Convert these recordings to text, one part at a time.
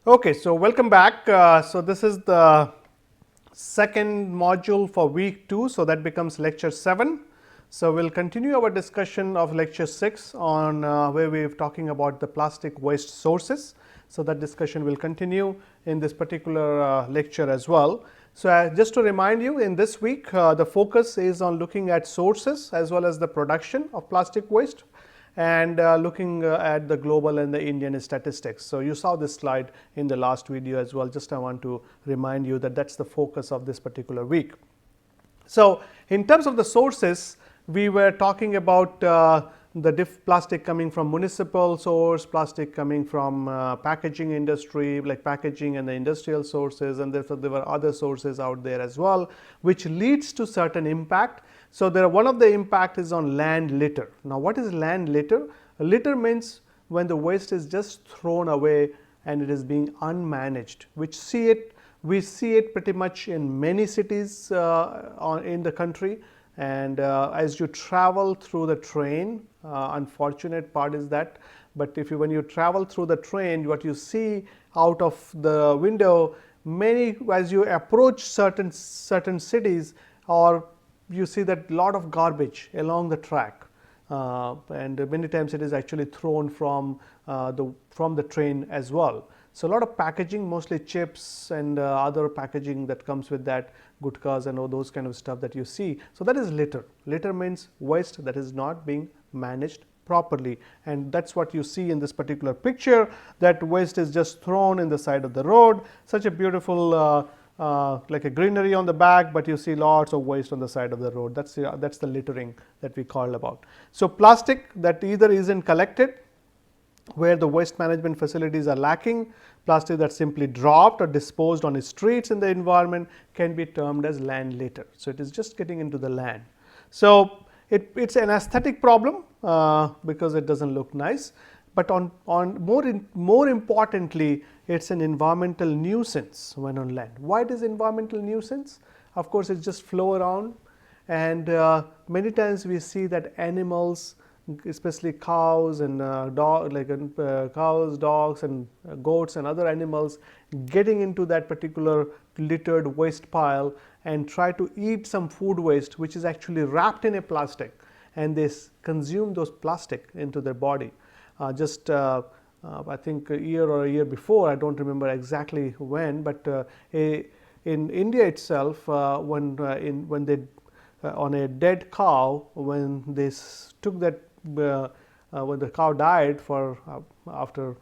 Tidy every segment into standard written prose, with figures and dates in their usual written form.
Okay, so welcome back. So this is the second module for week 2, so that becomes lecture 7. So we'll continue our discussion of lecture 6 on where we're talking about the plastic waste sources. So that discussion will continue in this particular lecture as well. So just to remind you, in this week the focus is on looking at sources as well as the production of plastic waste, and looking at the global and the Indian statistics. So you saw this slide in the last video as well. Just I want to remind you that that's the focus of this particular week. So in terms of the sources, we were talking about the plastic coming from municipal source, plastic coming from packaging industry, like packaging and the industrial sources, and therefore there were other sources out there as well, which leads to certain impact. So one of the impact is on land litter. Now what is land litter? Litter means when the waste is just thrown away and it is being unmanaged, we see it pretty much in many cities in the country. And as you travel through the train, unfortunate part is that, but when you travel through the train, what you see out of the window, as you approach certain cities, or you see that lot of garbage along the track, and many times it is actually thrown from the train as well. So a lot of packaging, mostly chips and other packaging that comes with that, gutkas and all those kind of stuff that you see. So that is litter. Litter means waste that is not being managed properly, and that's what you see in this particular picture, that waste is just thrown in the side of the road. Such a beautiful like a greenery on the back, but you see lots of waste on the side of the road. That's the littering that we call about. So plastic that either isn't collected, where the waste management facilities are lacking, plastic that's simply dropped or disposed on the streets in the environment, can be termed as land litter. So it is just getting into the land. So it's an aesthetic problem because it doesn't look nice, but more importantly, it's an environmental nuisance when on land. Why it is environmental nuisance? Of course, it just flow around, and many times we see that animals, especially cows and cows, dogs and goats and other animals, getting into that particular littered waste pile and try to eat some food waste which is actually wrapped in a plastic, and they consume those plastic into their body. I think a year before, I don't remember exactly when, but in India itself, when they on a dead cow, when they took that, when the cow died after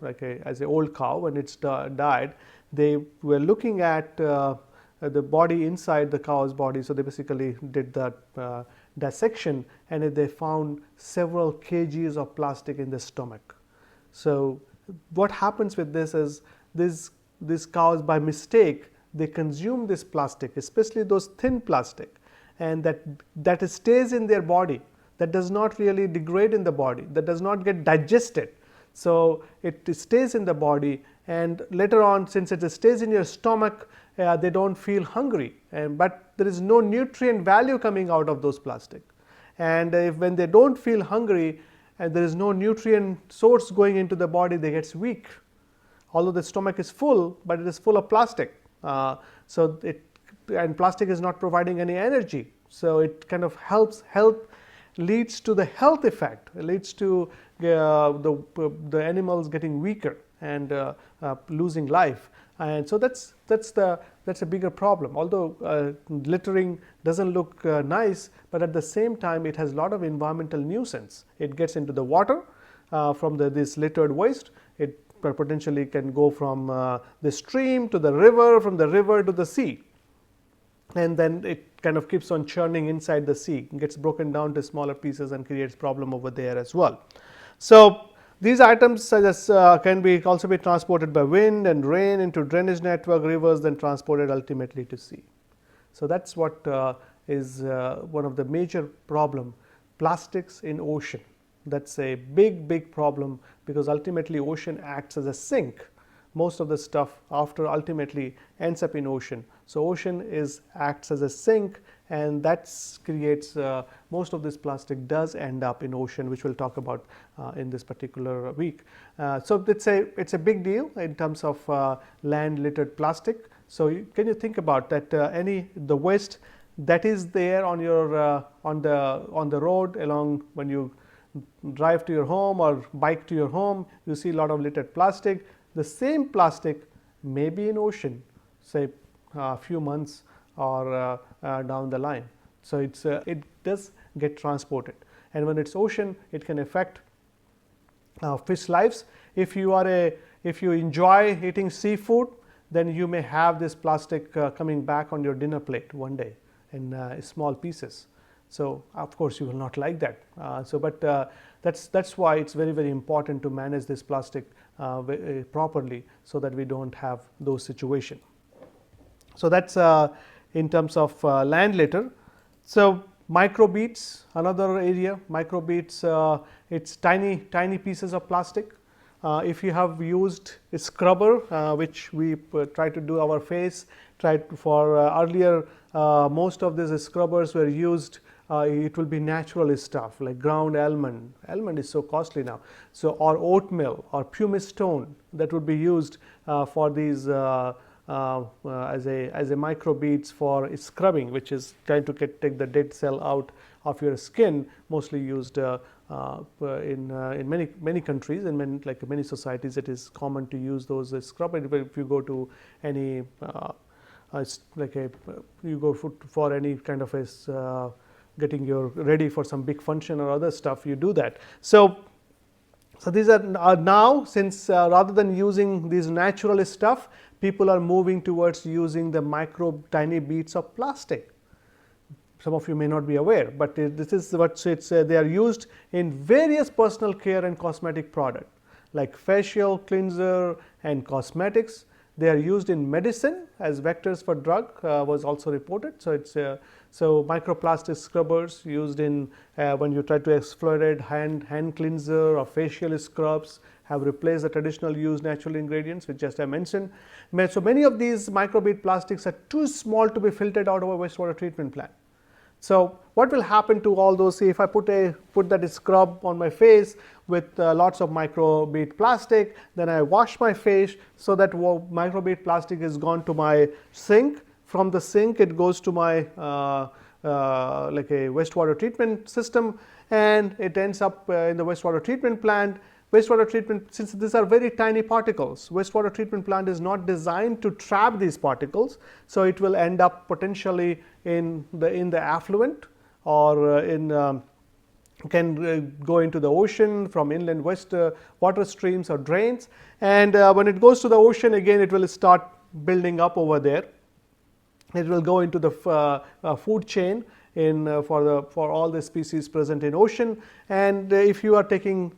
as an old cow, when it's died, they were looking at the body inside the cow's body. So they basically did that dissection, and they found several kgs of plastic in the stomach. So what happens with this is these cows, by mistake, they consume this plastic, especially those thin plastic, and that stays in their body. That does not really degrade in the body, that does not get digested. So it stays in the body, and later on, since it stays in your stomach, they don't feel hungry, but there is no nutrient value coming out of those plastic. And when they don't feel hungry and there is no nutrient source going into the body, they get weak. Although the stomach is full, but it is full of plastic. And plastic is not providing any energy. So it kind of leads to the health effect. It leads to the animals getting weaker and losing life. And so that's a bigger problem. Although littering doesn't look nice, but at the same time it has a lot of environmental nuisance. It gets into the water from this littered waste. It potentially can go from the stream to the river, from the river to the sea, and then it kind of keeps on churning inside the sea, gets broken down to smaller pieces and creates problem over there as well. So these items such as can also be transported by wind and rain into drainage network, rivers, then transported ultimately to sea. So that's what is one of the major problem, plastics in ocean. That's a big problem, because ultimately ocean acts as a sink most of the stuff after ultimately ends up in ocean. So, ocean acts as a sink, and that creates most of this plastic does end up in ocean, which we will talk about in this particular week. So, it's a big deal in terms of land littered plastic. So, can you think about that the waste that is there on your on the road along when you drive to your home or bike to your home, you see a lot of littered plastic. The same plastic may be in ocean, say a few months or down the line. So, it does get transported, and when it's ocean, it can affect fish lives. If you enjoy eating seafood, then you may have this plastic coming back on your dinner plate one day in small pieces. So, of course, you will not like that. That's why it's very, very important to manage this plastic properly, so that we don't have those situations. So, that's in terms of land litter. So, microbeads, another area. Microbeads, it's tiny pieces of plastic. If you have used a scrubber, which we try to do our face, earlier most of these scrubbers were used, it will be natural stuff like ground almond. Almond is so costly now. So, or oatmeal or pumice stone, that would be used for these as a microbeads for scrubbing, which is trying to take the dead cell out of your skin, mostly used in many countries and many societies. It is common to use those scrub. If you go to any you go for any kind of a getting your ready for some big function or other stuff, you do that. So these are now, since rather than using these natural stuff, people are moving towards using the tiny beads of plastic. Some of you may not be aware, but this is what they are used in various personal care and cosmetic products like facial cleanser and cosmetics. They are used in medicine as vectors for drug, was also reported. So, so microplastic scrubbers used in when you try to exfoliate hand cleanser or facial scrubs have replaced the traditional used natural ingredients, which just I mentioned. So, many of these microbead plastics are too small to be filtered out of a wastewater treatment plant. So, what will happen to all those? See, if I put that scrub on my face with lots of microbead plastic, then I wash my face, so that microbead plastic is gone to my sink. From the sink, it goes to my like a wastewater treatment system, and it ends up in the wastewater treatment plant. Wastewater treatment, since these are very tiny particles, wastewater treatment plant is not designed to trap these particles. So, it will end up potentially in the affluent, or can go into the ocean from inland water streams or drains, and when it goes to the ocean, again it will start building up over there. It will go into the food chain for all the species present in ocean. And if you are taking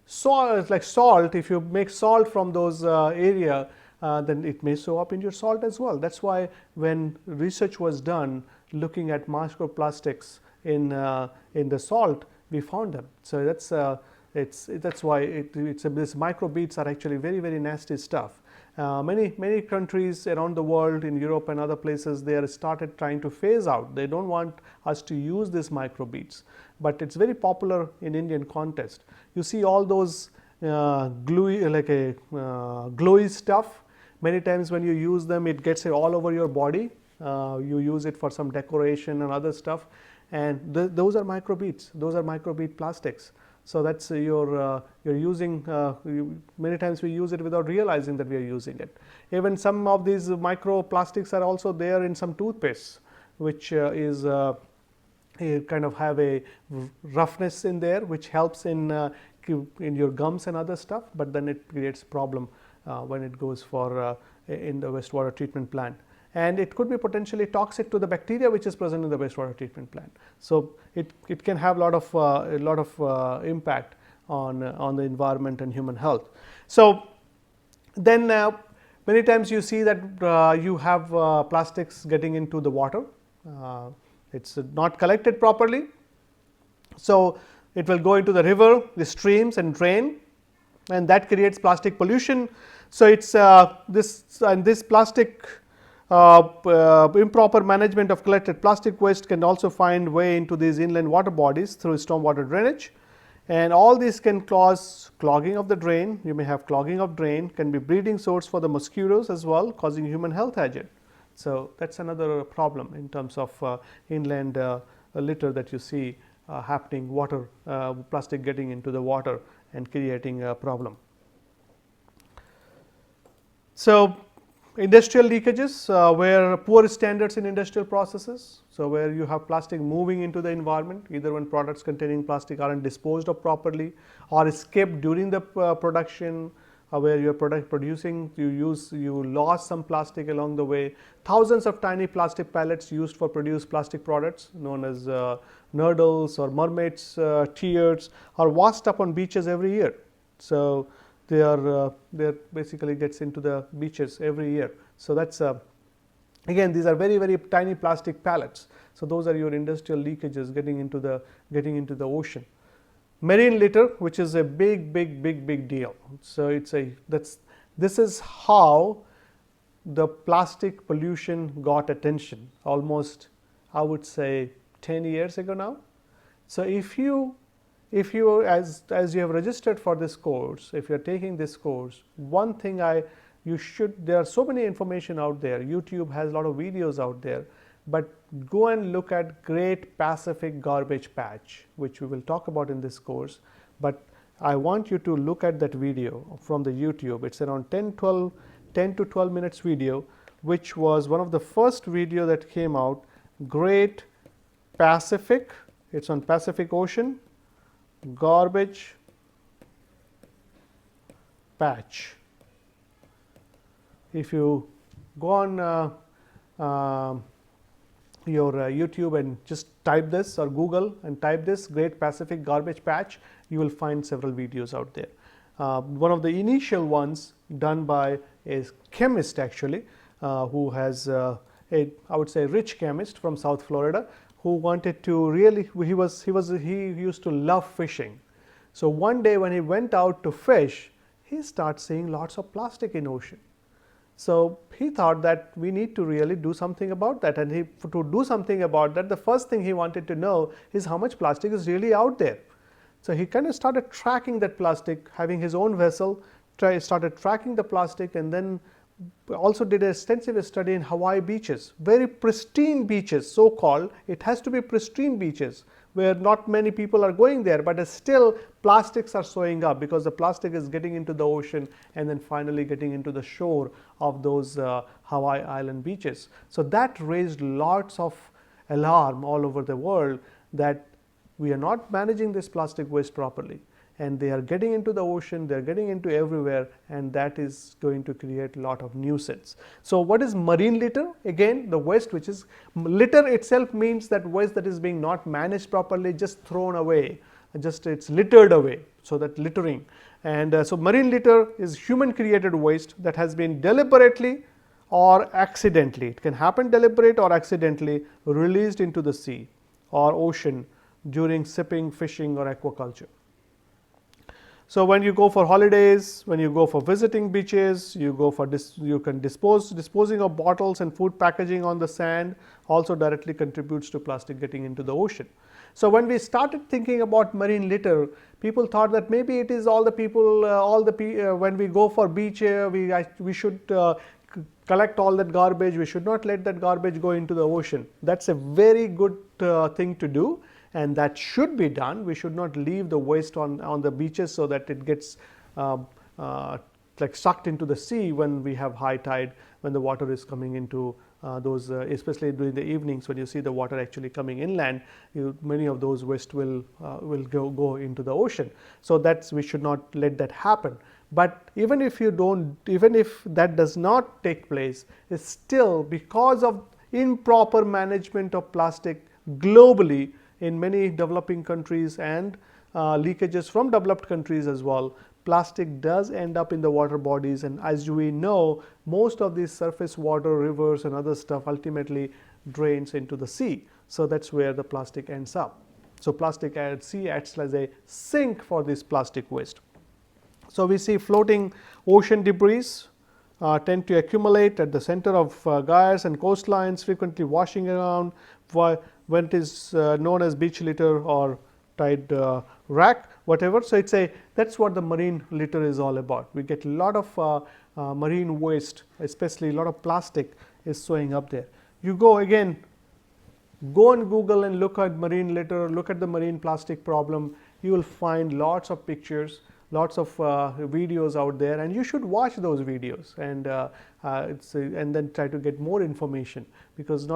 salt, if you make salt from those area, then it may show up in your salt as well. That's why when research was done looking at microplastics in the salt, we found them. So that's why these microbeads are actually very, very nasty stuff. Many countries around the world, in Europe and other places, they are started trying to phase out. They don't want us to use these microbeads, but it's very popular in Indian context. You see all those gluey stuff. Many times when you use them, it gets all over your body. You use it for some decoration and other stuff, and those are microbeads. Those are microbead plastics. So that's you're using. Many times we use it without realizing that we are using it. Even some of these microplastics are also there in some toothpaste, which is kind of have a roughness in there, which helps in your gums and other stuff. But then it creates problem when it goes for in the wastewater treatment plant. And it could be potentially toxic to the bacteria which is present in the wastewater treatment plant. So it can have a lot of impact on the environment and human health. So then many times you see that you have plastics getting into the water. It's not collected properly. So it will go into the river, the streams, and drain, and that creates plastic pollution. So, it is this plastic improper management of collected plastic waste can also find way into these inland water bodies through stormwater drainage, and all these can cause clogging of the drain. You may have clogging of drain, can be breeding source for the mosquitoes as well, causing human health hazard. So, that is another problem in terms of inland litter that you see happening, water plastic getting into the water and creating a problem. So, industrial leakages, where poor standards in industrial processes. So, where you have plastic moving into the environment, either when products containing plastic aren't disposed of properly or escaped during the production, where you are producing, you lost some plastic along the way. Thousands of tiny plastic pellets used for produce plastic products known as nurdles or mermaids tears are washed up on beaches every year. So, they are basically gets into the beaches every year. So, that is again, these are very tiny plastic pellets. So, those are your industrial leakages getting into the ocean. Marine litter, which is a big deal. So, this is how the plastic pollution got attention almost, I would say, 10 years ago now. So, if you as you have registered for this course, if you are taking this course, one thing there are so many information out there. YouTube has a lot of videos out there, but go and look at Great Pacific Garbage Patch, which we will talk about in this course. But I want you to look at that video from the YouTube. It's around 10 to 12 minutes video, which was one of the first video that came out. Great Pacific, it's on Pacific Ocean, garbage patch. If you go on your YouTube and just type this, or Google and type this Great Pacific Garbage Patch, you will find several videos out there. One of the initial ones done by a chemist actually, who has I would say rich chemist from South Florida, who wanted to really, he used to love fishing. So, one day when he went out to fish, he started seeing lots of plastic in ocean. So, he thought that we need to really do something about that, and to do something about that, the first thing he wanted to know is how much plastic is really out there. So, he kind of started tracking that plastic, having his own vessel, started tracking the plastic, and then also did an extensive study in Hawaii beaches, very pristine beaches, so called. It has to be pristine beaches where not many people are going there, but still plastics are showing up because the plastic is getting into the ocean and then finally getting into the shore of those Hawaii island beaches. So, that raised lots of alarm all over the world that we are not managing this plastic waste properly, and they are getting into the ocean, they are getting into everywhere, and that is going to create a lot of nuisance. So, what is marine litter? Again, the waste, which is litter itself means that waste that is being not managed properly, just thrown away, just it's littered away. So, that littering, and so marine litter is human created waste that has been deliberately or accidentally, it can happen deliberate or accidentally, released into the sea or ocean during shipping, fishing or aquaculture. So, when you go for holidays, when you go for visiting beaches, you go for disposing of bottles and food packaging on the sand also directly contributes to plastic getting into the ocean. So, when we started thinking about marine litter, people thought that maybe it is all the people, when we go for beach, we should collect all that garbage, we should not let that garbage go into the ocean. That's a very good thing to do, and that should be done. We should not leave the waste on the beaches so that it gets like sucked into the sea when we have high tide, when the water is coming into those, especially during the evenings when you see the water actually coming inland, many of those waste will go into the ocean. So, we should not let that happen. But even if that does not take place, it's still because of improper management of plastic globally in many developing countries and leakages from developed countries as well, plastic does end up in the water bodies, and as we know, most of these surface water, rivers and other stuff ultimately drains into the sea. So, that is where the plastic ends up. So, plastic at sea acts as a sink for this plastic waste. So, we see floating ocean debris tend to accumulate at the center of gyres and coastlines, frequently washing around when it is known as beach litter or tide rack, whatever. So, that is what the marine litter is all about. We get a lot of marine waste, especially a lot of plastic is showing up there. You go on Google and look at marine litter, look at the marine plastic problem. You will find lots of pictures, lots of videos out there, and you should watch those videos and and then try to get more information, because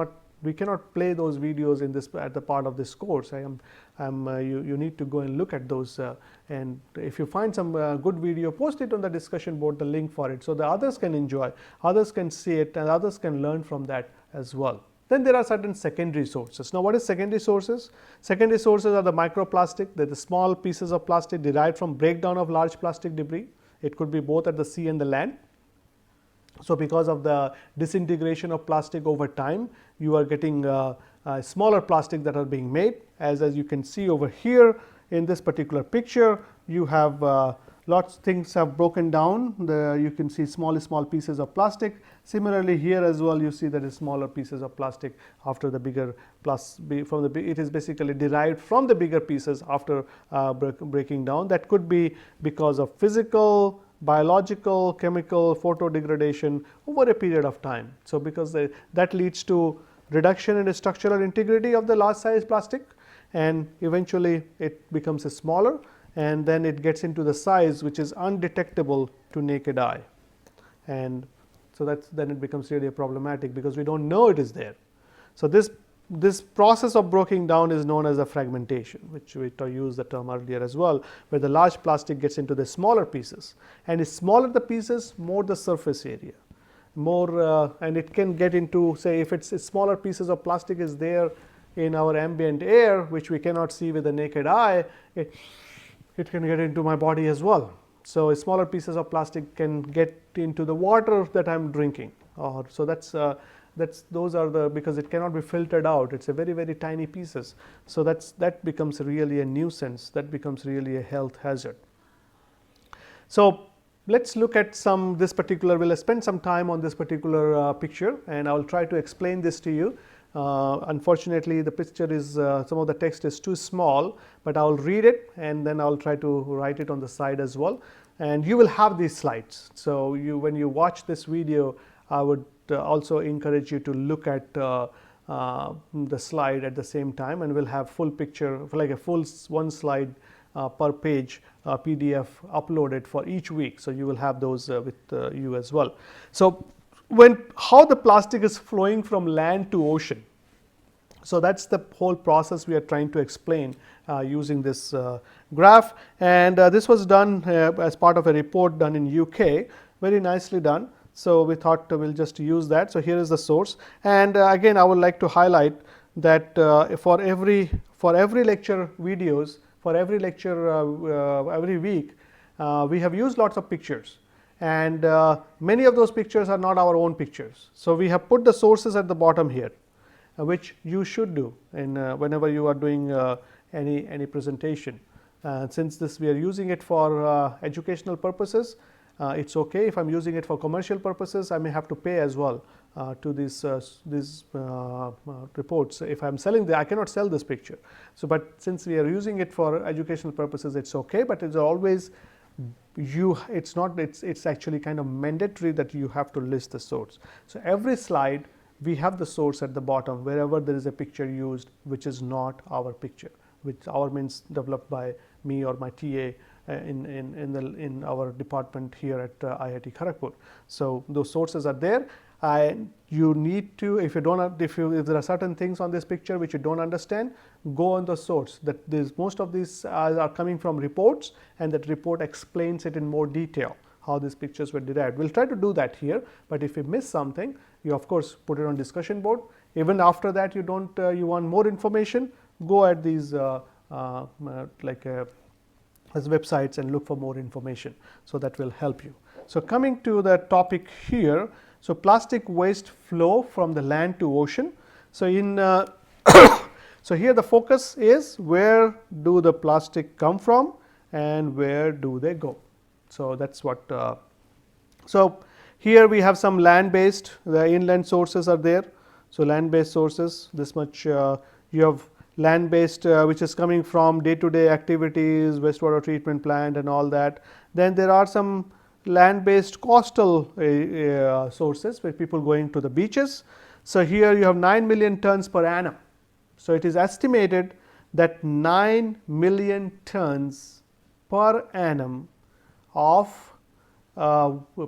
we cannot play those videos in this at the part of this course. You need to go and look at those, and if you find some good video, post it on the discussion board, the link for it, so the others can enjoy, others can see it, and others can learn from that as well. Then there are certain secondary sources. Now, what is secondary sources? Secondary sources are the microplastic. They are the small pieces of plastic derived from breakdown of large plastic debris. It could be both at the sea and the land. So, because of the disintegration of plastic over time, you are getting smaller plastic that are being made. As you can see over here in this particular picture, you have lots of things have broken down. You can see small pieces of plastic. Similarly, here as well, you see that is smaller pieces of plastic after the bigger it is basically derived from the bigger pieces after breaking down. That could be because of physical, biological, chemical, photo degradation over a period of time. So, because that leads to reduction in the structural integrity of the large size plastic, and eventually it becomes a smaller, and then it gets into the size which is undetectable to naked eye, and so then it becomes really problematic, because we do not know it is there. So, this process of breaking down is known as a fragmentation, which we used the term earlier as well, where the large plastic gets into the smaller pieces, and the smaller the pieces, more the surface area, more and it can get into, say, if it's smaller pieces of plastic is there in our ambient air, which we cannot see with the naked eye, it can get into my body as well. So, smaller pieces of plastic can get into the water that I am drinking, so those are because it cannot be filtered out. It's a very tiny pieces. So, that becomes really a nuisance. That becomes really a health hazard. So, let's look at this particular. We'll spend some time on this particular picture, and I will try to explain this to you. Unfortunately, the picture is some of the text is too small, but I will read it, and then I will try to write it on the side as well, and you will have these slides. So, when you watch this video, I would also encourage you to look at the slide at the same time, and we'll have full picture, like a full one slide per page PDF uploaded for each week. So, you will have those with you as well. So, how the plastic is flowing from land to ocean. So, that is the whole process we are trying to explain using this graph, and this was done as part of a report done in UK, very nicely done. So, we thought we will just use that. So, here is the source, and again I would like to highlight that for every lecture videos, for every lecture every week, we have used lots of pictures, and many of those pictures are not our own pictures. So, we have put the sources at the bottom here, which you should do whenever you are doing any presentation. Since we are using it for educational purposes, it's okay. If I'm using it for commercial purposes, I may have to pay as well to these reports. If I'm selling I cannot sell this picture. So, but since we are using it for educational purposes, it's okay. But it's always it's actually kind of mandatory that you have to list the source. So, every slide we have the source at the bottom wherever there is a picture used which is not our picture, which our means developed by me or my TA in our department here at IIT Kharagpur. So, those sources are there, and you need to, if there are certain things on this picture which you don't understand, go on the source. Most of these are coming from reports, and that report explains it in more detail how these pictures were derived. We'll try to do that here, but if you miss something, you of course put it on discussion board. Even after that, you want more information, go at these as websites and look for more information. So, that will help you. So, coming to the topic here, so plastic waste flow from the land to ocean. So, so here the focus is where do the plastic come from and where do they go. So, that is what. So, here we have some land based, the inland sources are there. So, land based sources, this much you have land based which is coming from day to day activities, wastewater treatment plant and all that. Then there are some land based coastal sources where people going to the beaches. So, here you have 9 million tons per annum. So, it is estimated that 9 million tons per annum of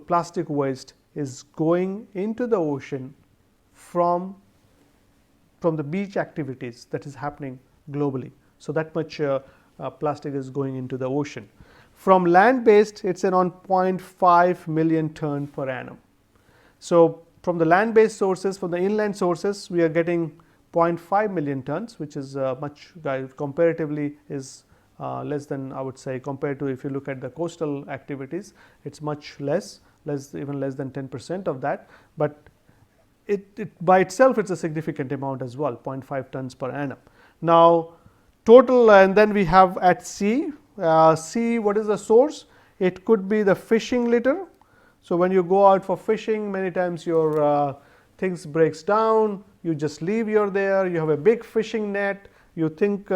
plastic waste is going into the ocean from the beach activities that is happening globally. So, that much plastic is going into the ocean. From land based, it is around 0.5 million ton per annum. So, from the land based sources, from the inland sources, we are getting 0.5 million tons, which is much comparatively is less than, I would say, compared to if you look at the coastal activities, it is much less, even less than 10% of that, but it by itself it is a significant amount as well, 0.5 tons per annum. Now, total, and then we have at sea, sea, what is the source? It could be the fishing litter. So, when you go out for fishing, many times your things breaks down, you just leave there, you have a big fishing net, you think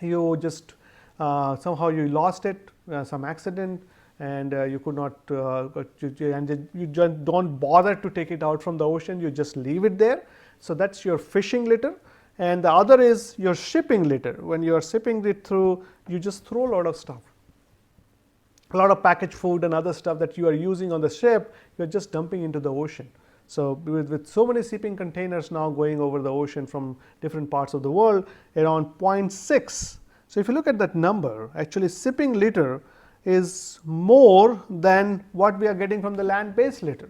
you just somehow you lost it, some accident, and you could not and you just don't bother to take it out from the ocean, you just leave it there. So, that is your fishing litter, and the other is your shipping litter. When you are shipping it through, you just throw a lot of stuff, a lot of packaged food and other stuff that you are using on the ship, you are just dumping into the ocean. So, with so many shipping containers now going over the ocean from different parts of the world, around 0.6. So, if you look at that number, actually shipping litter is more than what we are getting from the land based litter.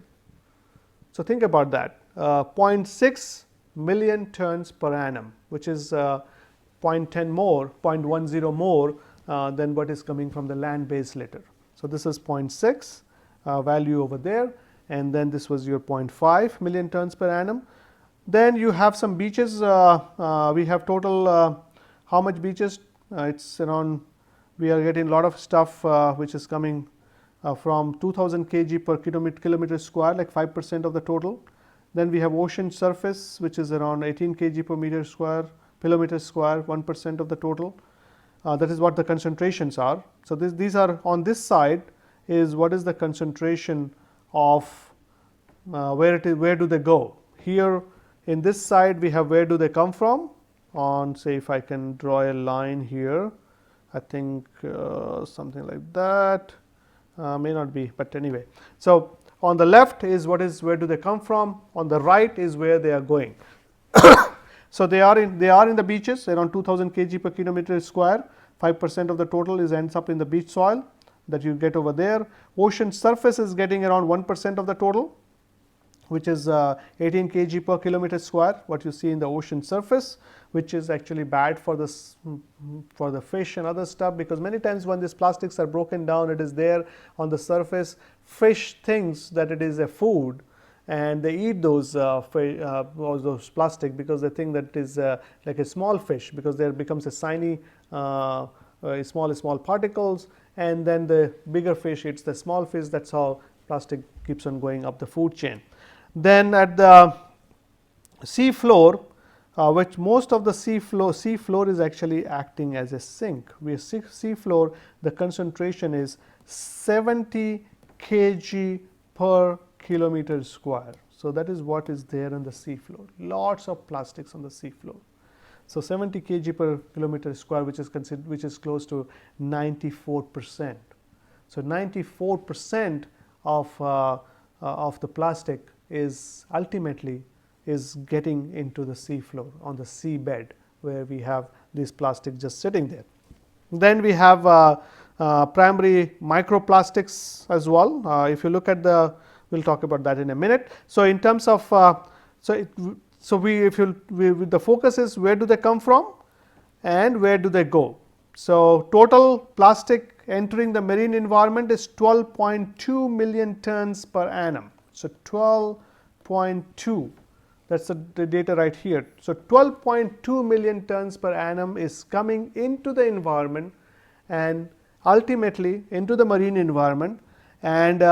So, think about that, 0.6 million tons per annum, which is 0.10 more, 0.10 more than what is coming from the land based litter. So, this is 0.6 value over there, and then this was your 0.5 million tons per annum. Then you have some beaches, we have total how much beaches, it is around, we are getting a lot of stuff which is coming from 2000 kg per kilometer square, like 5% of the total. Then we have ocean surface, which is around 18 kg per kilometer square, 1% of the total. That is what the concentrations are. So, these are on this side is what is the concentration of where do they go. Here in this side we have where do they come from, on, say, if I can draw a line here, I think something like that, may not be, but anyway. So, on the left is where do they come from, on the right is where they are going. So, they are in the beaches around 2000 kg per kilometer square, 5% of the total ends up in the beach soil that you get over there. Ocean surface is getting around 1% of the total, which is 18 kg per kilometer square, what you see in the ocean surface, which is actually bad for the fish and other stuff, because many times when these plastics are broken down, it is there on the surface, fish thinks that it is a food and they eat those plastic because they think that it is like a small fish, because there becomes a shiny small particles, and then the bigger fish eats the small fish. That's how plastic keeps on going up the food chain. Then at the sea floor, which most of the sea floor is actually acting as a sink. We sea floor, the concentration is 70 kg per kilometer square. So, that is what is there on the sea floor, lots of plastics on the sea floor. So, 70 kg per kilometer square, which is close to 94%. So, 94% of the plastic is ultimately is getting into the sea floor, on the sea bed, where we have this plastic just sitting there. Then we have primary microplastics as well. If you look at we will talk about that in a minute. So, in terms of the focus is where do they come from and where do they go. So, total plastic entering the marine environment is 12.2 million tons per annum. So, 12.2, that is the data right here. So, 12.2 million tons per annum is coming into the environment, and ultimately into the marine environment, and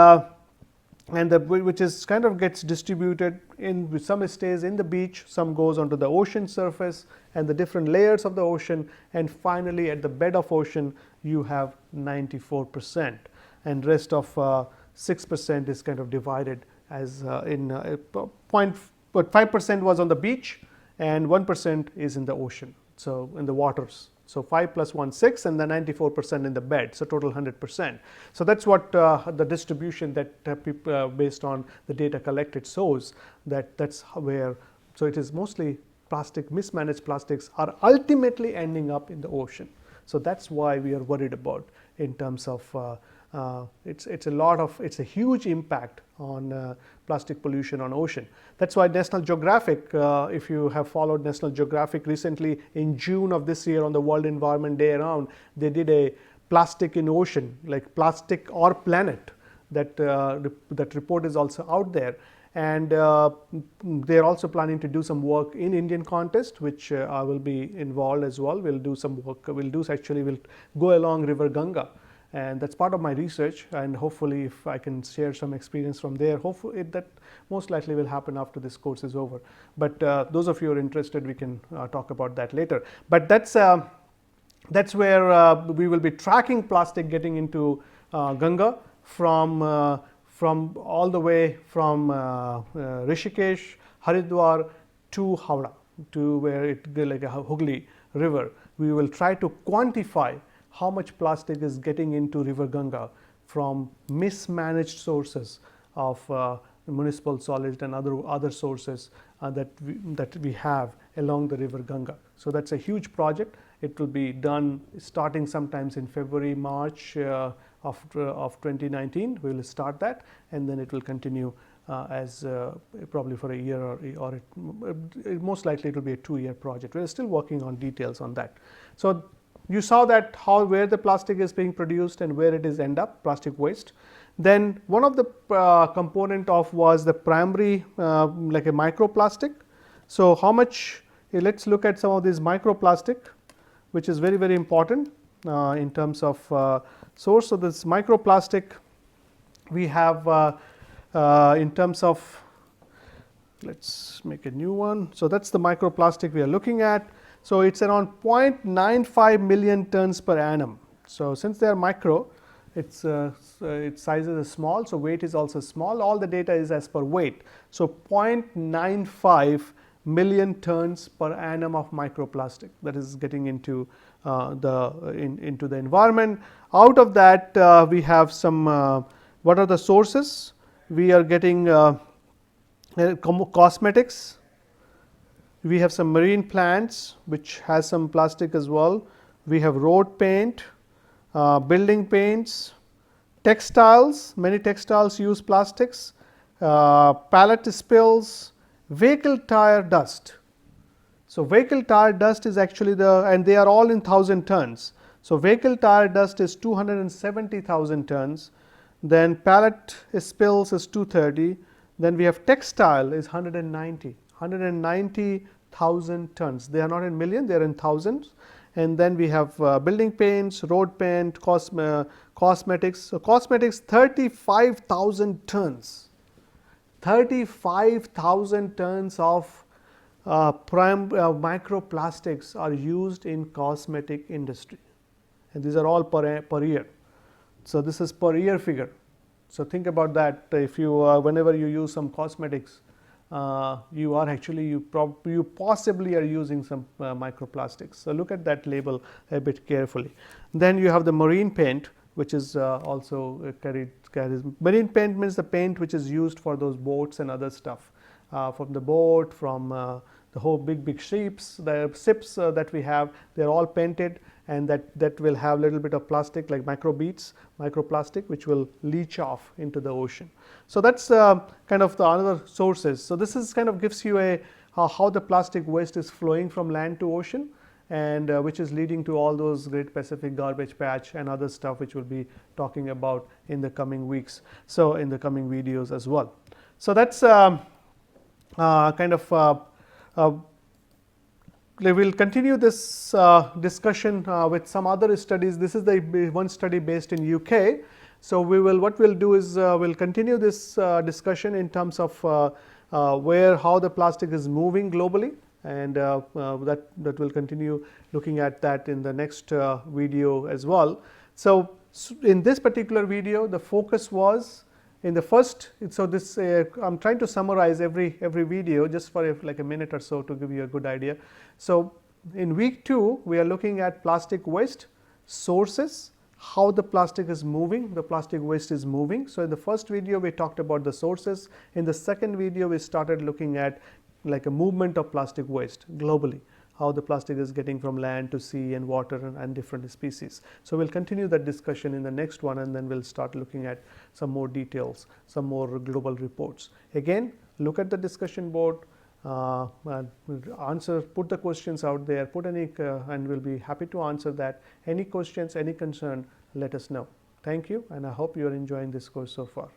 which is kind of gets distributed in some stays in the beach, some goes onto the ocean surface and the different layers of the ocean, and finally at the bed of ocean you have 94%, and rest of 6% is kind of divided as in point, but 5% was on the beach and 1% is in the ocean, so in the waters. So 5 plus 1, 6, and then 94% in the bed, so total 100%. So that's what the distribution that based on the data collected shows, that's where, so it is mostly plastic, mismanaged plastics are ultimately ending up in the ocean. So that's why we are worried about in terms of it's a huge impact on plastic pollution on ocean. That's why National Geographic, if you have followed National Geographic recently, in June of this year on the World Environment Day around, they did a plastic in ocean, like plastic or planet, that report is also out there. And they are also planning to do some work in Indian contest, which I will be involved as well. We'll do some work, we'll go along River Ganga. And that's part of my research, and hopefully if I can share some experience from there, hopefully that most likely will happen after this course is over. But those of you who are interested, we can talk about that later. But that's where we will be tracking plastic getting into Ganga from all the way from Rishikesh, Haridwar to Howrah, to where it like a Hooghly River. We will try to quantify how much plastic is getting into River Ganga from mismanaged sources of municipal solids and other sources that we have along the River Ganga. So that's a huge project. It will be done starting sometimes in February, March of 2019. We will start that, and then it will continue as probably for a year, or most likely it will be a 2-year project. We are still working on details on that. So you saw that where the plastic is being produced and where it is end up, plastic waste. Then one of the component of was the primary like a microplastic. So how much, let's look at some of these microplastic, which is very, very important in terms of source. So this microplastic we have in terms of, let's make a new one. So that's the microplastic we are looking at. So it's around 0.95 million tons per annum. So since they are micro, its size is small, so weight is also small. All the data is as per weight. So 0.95 million tons per annum of microplastic that is getting into into the environment. Out of that, we have some. What are the sources? We are getting cosmetics. We have some marine plants, which has some plastic as well. We have road paint, building paints, textiles. Many textiles use plastics, pallet spills, vehicle tire dust. So vehicle tire dust is actually and they are all in 1,000 tons. So vehicle tire dust is 270,000 tons. Then pallet spills is 230. Then we have textile is 190,000 tons. They are not in million, they are in thousands. And then we have building paints, road paint, cosmetics. So cosmetics, 35,000 tons. 35,000 tons of microplastics are used in cosmetic industry, and these are all per year. So this is per year figure. So think about that. If you whenever you use some cosmetics, you are actually you possibly are using some microplastics. So look at that label a bit carefully. Then you have the marine paint, which is also carries. Marine paint means the paint which is used for those boats and other stuff. From the boat, from the whole big ships, the ships that we have, they are all painted, and that will have a little bit of plastic like microplastic, which will leach off into the ocean. So that's kind of the other sources. So this is kind of gives you a how the plastic waste is flowing from land to ocean, and which is leading to all those Great Pacific Garbage Patch and other stuff which we'll be talking about in the coming weeks. So in the coming videos as well. So that's kind of we will continue this discussion with some other studies. This is the one study based in UK. So we will, what we'll do is we'll continue this discussion in terms of how the plastic is moving globally, and that will continue looking at that in the next video as well. So in this particular video, the focus was in the first. So this I'm trying to summarize every video just for like a minute or so to give you a good idea. So in week 2, we are looking at plastic waste sources, how the plastic is moving, the plastic waste is moving. So in the first video we talked about the sources. In the second video we started looking at like a movement of plastic waste globally, how the plastic is getting from land to sea and water and different species. So we'll continue that discussion in the next one, and then we'll start looking at some more details, some more global reports. Again, look at the discussion board, answer, put the questions out there, put any and we'll be happy to answer that. Any questions, any concern, let us know. Thank you, and I hope you are enjoying this course so far.